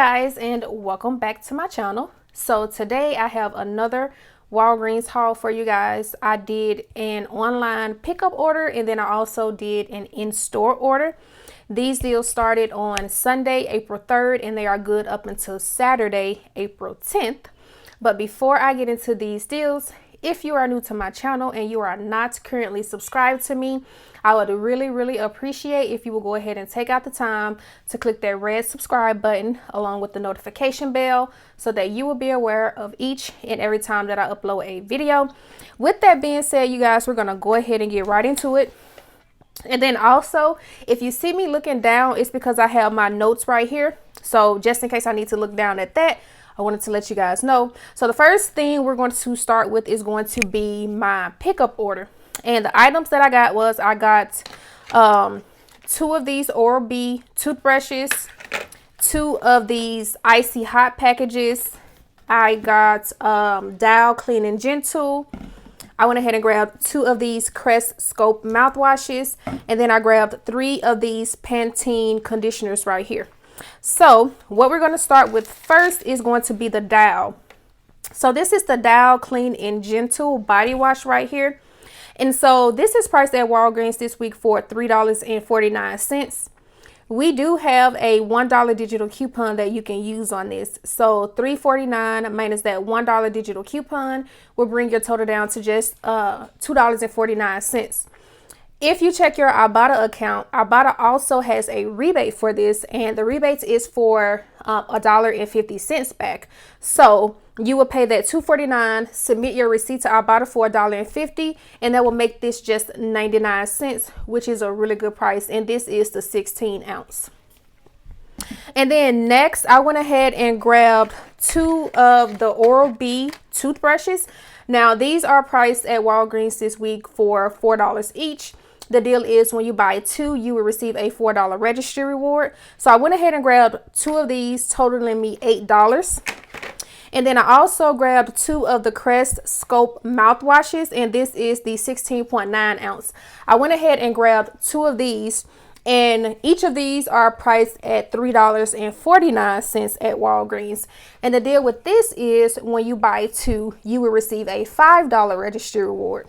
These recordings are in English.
guys, and welcome back to my channel. So today I have another Walgreens haul for you guys. I did an online pickup order and then I also did an in-store order. These deals started on Sunday, April 3rd, and they are good up until Saturday, April 10th. But before I get into these deals, if you are new to my channel and you are not currently subscribed to me, I would really appreciate if you will go ahead and take out the time to click that red subscribe button along with the notification bell so that you will be aware of each and every time that I upload a video. With that being said, you guys, we're going to go ahead and get right into it. And then also, if you see me looking down, it's because I have my notes right here. So just in case I need to look down at that, I wanted to let you guys know. So the first thing we're going to start with is going to be my pickup order. And the items that I got was I got 2 of these Oral-B toothbrushes, 2 of these Icy Hot packages. I got Dial Clean and Gentle. I went ahead and grabbed 2 of these Crest Scope mouthwashes, and then I grabbed 3 of these Pantene conditioners right here. So what we're going to start with first is going to be the Dial. So this is the Dial Clean and Gentle body wash right here. And so this is priced at Walgreens this week for $3.49. We do have a $1 digital coupon that you can use on this. So $3.49 minus that $1 digital coupon will bring your total down to just $2.49. If you check your IBOTTA account, IBOTTA also has a rebate for this, and the rebate is for $1.50 back. So you will pay that $2.49, submit your receipt to IBOTTA for $1.50, and that will make this just 99 cents, which is a really good price. And this is the 16 ounce. And then next, I went ahead and grabbed 2 of the Oral-B toothbrushes. Now these are priced at Walgreens this week for $4 each. The deal is when you buy 2, you will receive a $4 registry reward. So I went ahead and grabbed 2 of these, totaling me $8. And then I also grabbed 2 of the Crest Scope mouthwashes, and this is the 16.9 ounce. I went ahead and grabbed 2 of these, and each of these are priced at $3.49 at Walgreens. And the deal with this is when you buy 2, you will receive a $5 registry reward.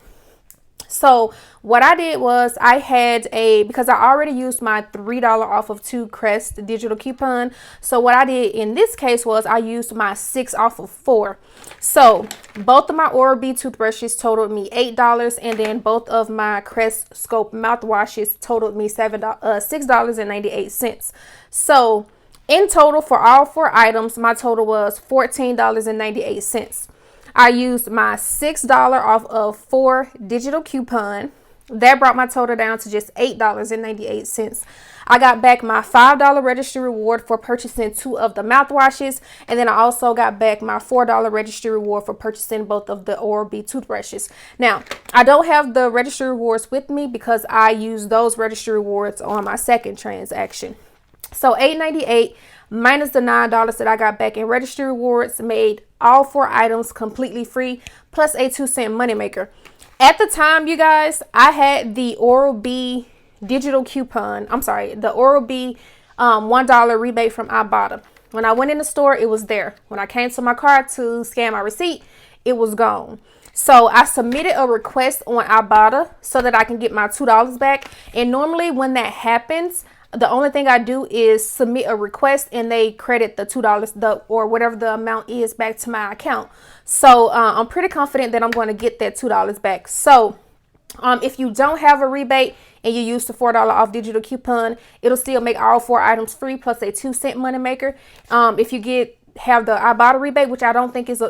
So what I did was I had because I already used my $3 off of 2 Crest digital coupon. So what I did in this case was I used my 6 off of 4. So both of my Oral-B toothbrushes totaled me $8, and then both of my Crest Scope mouthwashes totaled me $6.98. So in total for all 4 items, my total was $14.98. I used my $6 off of 4 digital coupon. That brought my total down to just $8.98. I got back my $5 registry reward for purchasing 2 of the mouthwashes, and then I also got back my $4 registry reward for purchasing both of the Oral-B toothbrushes. Now, I don't have the registry rewards with me because I used those registry rewards on my second transaction. So $8.98 minus the $9 that I got back in registry rewards made all 4 items completely free, plus a 2-cent moneymaker. At the time, you guys, I had the Oral-B digital coupon. I'm sorry, the Oral-B $1 rebate from IBOTTA. When I went in the store, it was there. When I came to my car to scan my receipt, it was gone. So I submitted a request on IBOTTA so that I can get my $2 back. And normally when that happens, the only thing I do is submit a request and they credit the $2 or whatever the amount is back to my account. So I'm pretty confident that I'm going to get that $2 back. So if you don't have a rebate and you use the $4 off digital coupon, it'll still make all 4 items free plus a 2-cent moneymaker. If you have the IBOTTA rebate, which I don't think is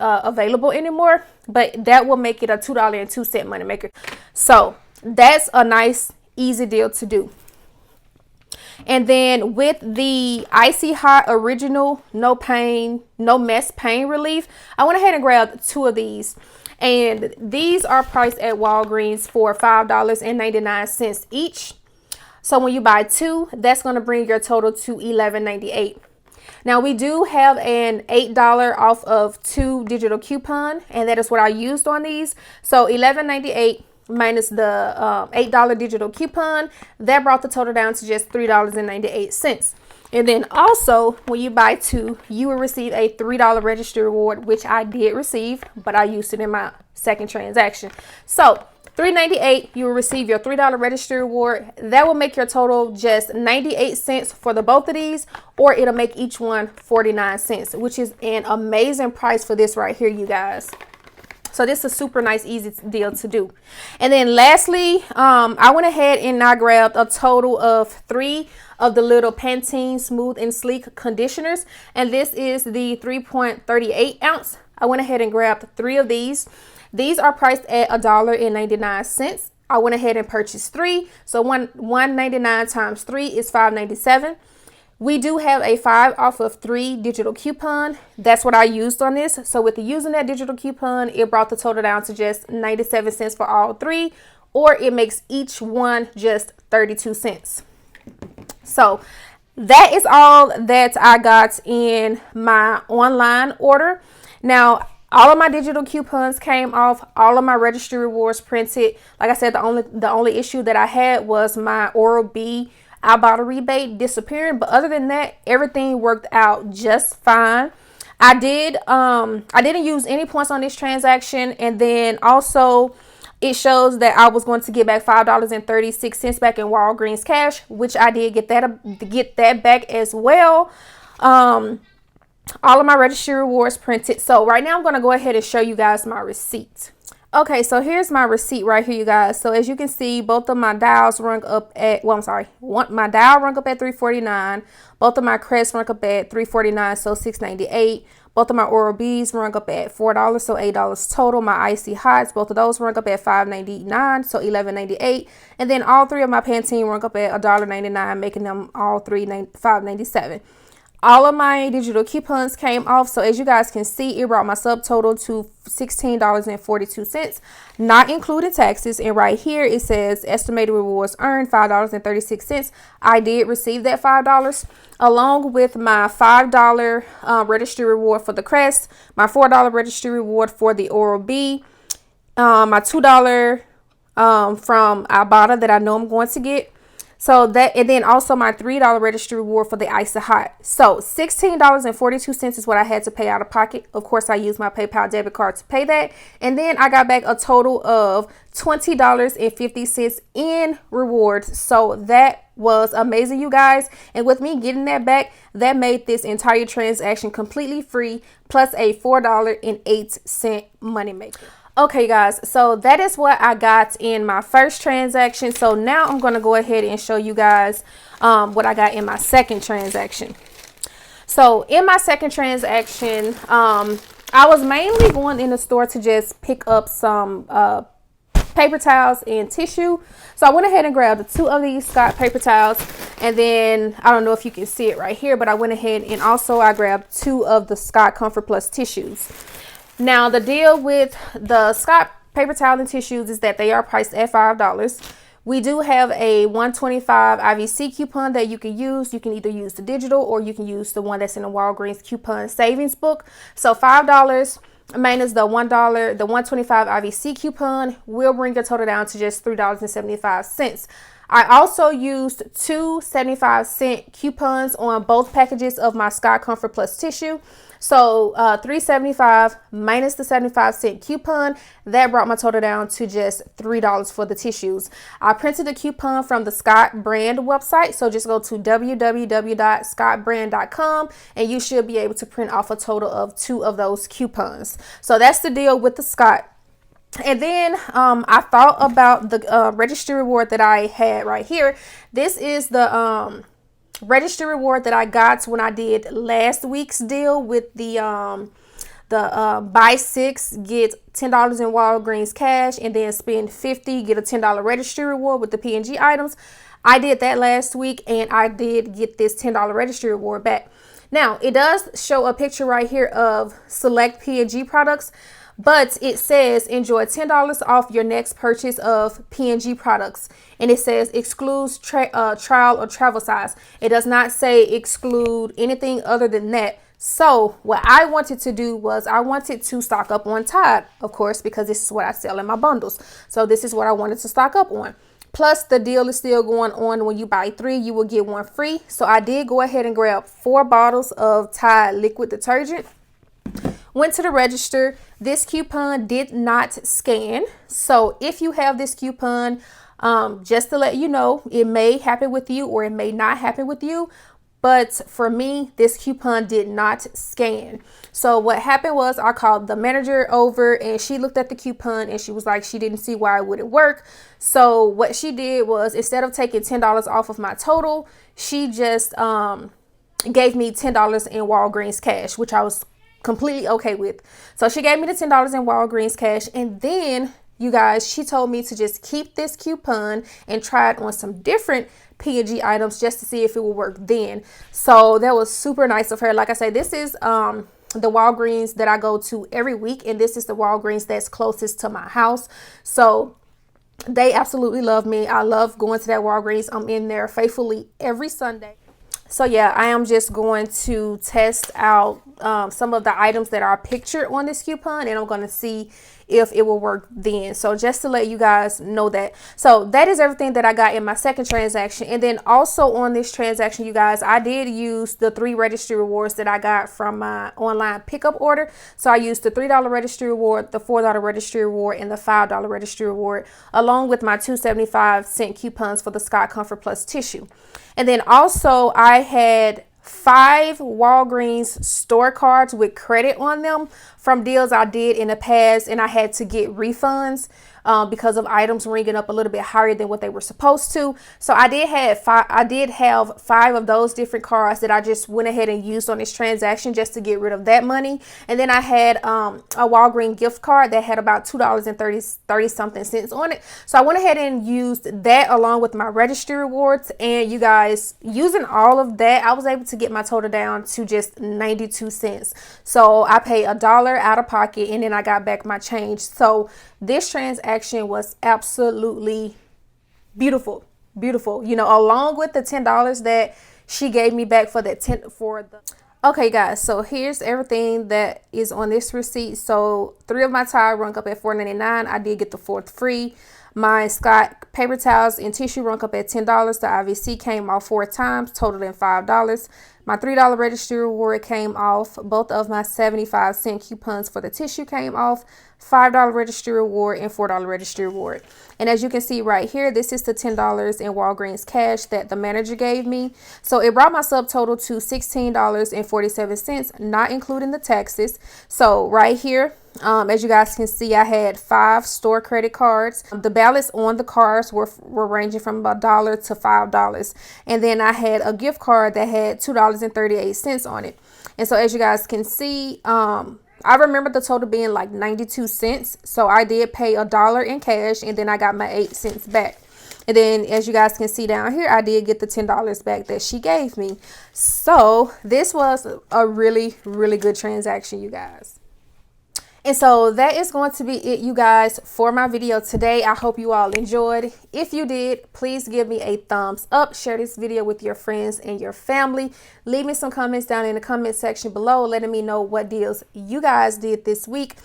available anymore, but that will make it a $2.02 moneymaker. So that's a nice, easy deal to do. And then with the Icy Hot Original No Pain, No Mess Pain Relief, I went ahead and grabbed 2 of these. And these are priced at Walgreens for $5.99 each. So when you buy 2, that's going to bring your total to $11.98. Now we do have an $8 off of 2 digital coupon, and that is what I used on these. So $11.98 minus the $8 digital coupon, that brought the total down to just $3.98. And then also, when you buy 2, you will receive a $3 registry reward, which I did receive, but I used it in my second transaction. So $3.98, you will receive your $3 registry reward. That will make your total just 98 cents for the both of these, or it'll make each one 49 cents, which is an amazing price for this right here, you guys. So this is a super nice, easy deal to do. And then lastly, I went ahead and I grabbed a total of 3 of the little Pantene Smooth and Sleek conditioners. And this is the 3.38 ounce. I went ahead and grabbed 3 of these. These are priced at $1.99. I went ahead and purchased 3. So $1.99 times 3 is $5.97. We do have a 5 off of 3 digital coupon. That's what I used on this. So with using that digital coupon, it brought the total down to just 97 cents for all 3, or it makes each one just 32 cents. So that is all that I got in my online order. Now, all of my digital coupons came off, all of my registry rewards printed. Like I said, the only issue that I had was my Oral-B IBOTTA rebate disappearing, but other than that, everything worked out just fine. I didn't use any points on this transaction, and then also it shows that I was going to get back $5.36 back in Walgreens cash, which I did get that back as well. All of my registry rewards printed. So right now I'm going to go ahead and show you guys my receipt. Okay, so here's my receipt right here, you guys. So as you can see, both of my dials rung up at, my dial rung up at $3.49. Both of my crests rung up at $3.49, so $6.98. Both of my Oral-B's rung up at $4, so $8 total. My Icy Hots, both of those rung up at $5.99, so $11.98. And then all 3 of my Pantene rung up at $1.99, making them all $5.97. All of my digital coupons came off, so as you guys can see, it brought my subtotal to $16.42, not including taxes. And right here it says estimated rewards earned $5.36. I did receive that $5 along with my $5 registry reward for the Crest, my $4 registry reward for the Oral-B, my $2 from IBOTTA that I know I'm going to get. So that, and then also my $3 registry reward for the Icy Hot. So $16.42 is what I had to pay out of pocket. Of course, I used my PayPal debit card to pay that. And then I got back a total of $20.50 in rewards. So that was amazing, you guys. And with me getting that back, that made this entire transaction completely free, plus a $4.08 moneymaker. Okay, guys, so that is what I got in my first transaction. So now I'm going to go ahead and show you guys what I got in my second transaction. So in my second transaction, I was mainly going in the store to just pick up some paper towels and tissue. So I went ahead and grabbed 2 of these Scott paper towels, and then I don't know if you can see it right here, but I went ahead and also I grabbed 2 of the Scott Comfort Plus tissues. Now, the deal with the Scott paper towel and tissues is that they are priced at $5. We do have a $1.25 IVC coupon that you can use. You can either use the digital or you can use the one that's in the Walgreens coupon savings book. So $5 minus the $1, the $1.25 IVC coupon will bring your total down to just $3.75. I also used 2 75-cent coupons on both packages of my Scott Comfort Plus tissue. So $3.75 minus the 75-cent coupon, that brought my total down to just $3 for the tissues. I printed the coupon from the Scott brand website, so just go to www.scottbrand.com and you should be able to print off a total of 2 of those coupons. So that's the deal with the Scott. And then I thought about the registry reward that I had right here. This is the registry reward that I got when I did last week's deal with the buy 6 get $10 in Walgreens cash and then spend $50 get a $10 registry reward with the P&G items. I did that last week and I did get this $10 registry reward back. Now it does show a picture right here of select P&G products, but it says enjoy $10 off your next purchase of P&G products. And it says excludes trial or travel size. It does not say exclude anything other than that. So what I wanted to do was I wanted to stock up on Tide, of course, because this is what I sell in my bundles. So this is what I wanted to stock up on. Plus, the deal is still going on. When you buy 3, you will get 1 free. So I did go ahead and grab 4 bottles of Tide liquid detergent. Went to the register. This coupon did not scan. So if you have this coupon, just to let you know, it may happen with you or it may not happen with you. But for me, this coupon did not scan. So what happened was I called the manager over and she looked at the coupon and she was like, she didn't see why it wouldn't work. So what she did was, instead of taking $10 off of my total, she just gave me $10 in Walgreens cash, which I was completely okay with. So she gave me the $10 in Walgreens cash, and then, you guys, she told me to just keep this coupon and try it on some different P&G items just to see if it will work then. So that was super nice of her. Like I say, this is the Walgreens that I go to every week, and this is the Walgreens that's closest to my house. So they absolutely love me. I love going to that Walgreens. I'm in there faithfully every Sunday. So yeah, I am just going to test out some of the items that are pictured on this coupon, and I'm going to see if it will work then. So just to let you guys know that. So that is everything that I got in my second transaction. And then also on this transaction, you guys, I did use the 3 registry rewards that I got from my online pickup order. So I used the $3 registry reward, the $4 registry reward, and the $5 registry reward, along with my 2.75 coupons for the Scott Comfort Plus tissue. And then also I had 5 Walgreens store cards with credit on them from deals I did in the past, and I had to get refunds because of items ringing up a little bit higher than what they were supposed to. So I did have 5 of those different cards that I just went ahead and used on this transaction just to get rid of that money. And then I had a Walgreens gift card that had about $2.30 something on it. So I went ahead and used that along with my registry rewards. And you guys, using all of that, I was able to get my total down to just 92 cents. So I paid $1 out of pocket, and then I got back my change. So this transaction was absolutely beautiful, you know, along with the $10 that she gave me back for that Okay guys, so here's everything that is on this receipt. So 3 of my Tide rung up at $4.99. I did get the 4th free. My Scott paper towels and tissue rung up at $10. The IVC came off 4 times, totaling $5. My $3 registry reward came off. Both of my 75-cent coupons for the tissue came off. $5 registry reward and $4 registry reward. And as you can see right here, this is the $10 in Walgreens cash that the manager gave me. So it brought my subtotal to $16.47, not including the taxes. So right here, as you guys can see, I had 5 store credit cards. The balance on the cards were ranging from about $1 to $5. And then I had a gift card that had $2.38 on it. And so as you guys can see, I remember the total being like 92 cents. So I did pay $1 in cash, and then I got my 8 cents back. And then as you guys can see down here, I did get the $10 back that she gave me. So this was a really, really good transaction, you guys. And so that is going to be it, you guys, for my video today. I hope you all enjoyed. If you did, please give me a thumbs up. Share this video with your friends and your family. Leave me some comments down in the comment section below, letting me know what deals you guys did this week.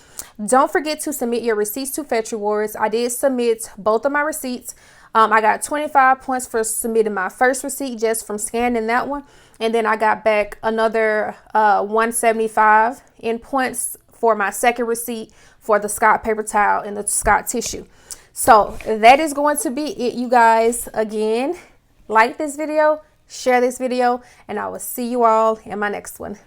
Don't forget to submit your receipts to Fetch Rewards. I did submit both of my receipts. I got 25 points for submitting my first receipt just from scanning that one. And then I got back another 175 in points for my second receipt for the Scott paper towel and the Scott tissue. So that is going to be it, you guys. Again, like this video, share this video, and I will see you all in my next one.